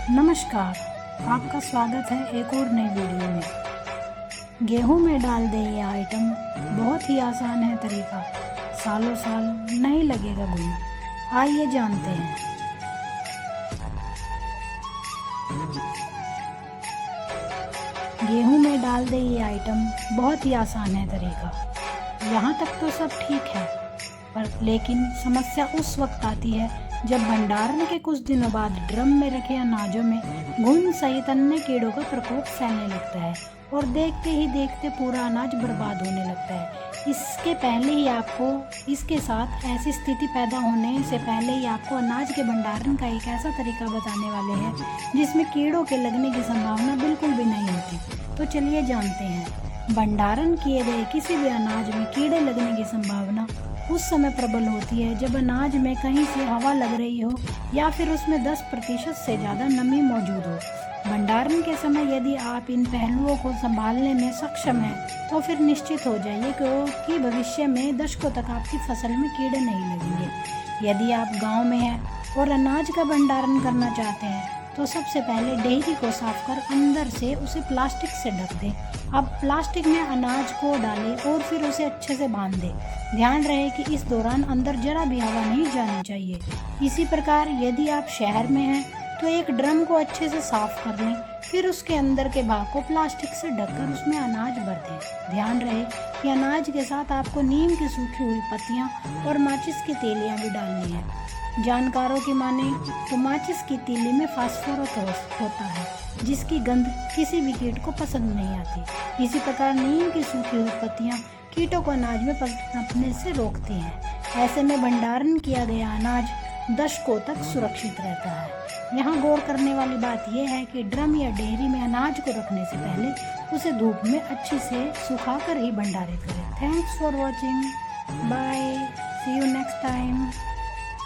नमस्कार, आपका स्वागत है एक और नई वीडियो में। गेहूं में डाल दे ये आइटम, बहुत ही आसान है तरीका, सालों साल नहीं लगेगा घुन। आइए जानते हैं। गेहूं में डाल दे ये आइटम, बहुत ही आसान है तरीका। यहाँ तक तो सब ठीक है, पर लेकिन समस्या उस वक्त आती है जब भंडारण के कुछ दिनों बाद ड्रम में रखे अनाजों में घुन सहित अन्य कीड़ों का प्रकोप फैलने लगता है और देखते ही देखते पूरा अनाज बर्बाद होने लगता है। इसके साथ ऐसी स्थिति पैदा होने से पहले ही आपको अनाज के भंडारण का एक ऐसा तरीका बताने वाले हैं जिसमें कीड़ों के लगने की संभावना बिल्कुल भी नहीं होती। तो चलिए जानते हैं। भंडारण किए गए किसी भी अनाज में कीड़े लगने की संभावना उस समय प्रबल होती है जब अनाज में कहीं से हवा लग रही हो या फिर उसमें 10% से ज़्यादा नमी मौजूद हो। भंडारण के समय यदि आप इन पहलुओं को संभालने में सक्षम हैं तो फिर निश्चित हो जाइए कि भविष्य में दशकों तक आपकी फसल में कीड़े नहीं लगेंगे। यदि आप गांव में हैं और अनाज का भंडारण करना चाहते हैं तो सबसे पहले डेहरी को साफ कर अंदर से उसे प्लास्टिक से ढक दें। अब प्लास्टिक में अनाज को डालें और फिर उसे अच्छे से बांध दें। ध्यान रहे कि इस दौरान अंदर जरा भी हवा नहीं जानी चाहिए। इसी प्रकार यदि आप शहर में हैं तो एक ड्रम को अच्छे से साफ कर लें, फिर उसके अंदर के भाग को प्लास्टिक से ढककर उसमें अनाज भर दें। ध्यान रहे कि अनाज के साथ आपको नीम की सूखी हुई पत्तियां और माचिस की तीलियां भी डालनी है। जानकारों की माने तो माचिस की तीली में फास्फोरस होता है जिसकी गंध किसी भी कीट को पसंद नहीं आती। इसी प्रकार नीम की सूखी हुई पत्तियां कीटों को अनाज में पनपने से रोकती हैं। ऐसे में भंडारण किया गया अनाज दशकों तक सुरक्षित रहता है। यहाँ गौर करने वाली बात यह है कि ड्रम या डेयरी में अनाज को रखने से पहले उसे धूप में अच्छे से सुखाकर ही भंडारित करें। Thanks for watching. Bye. See you next time.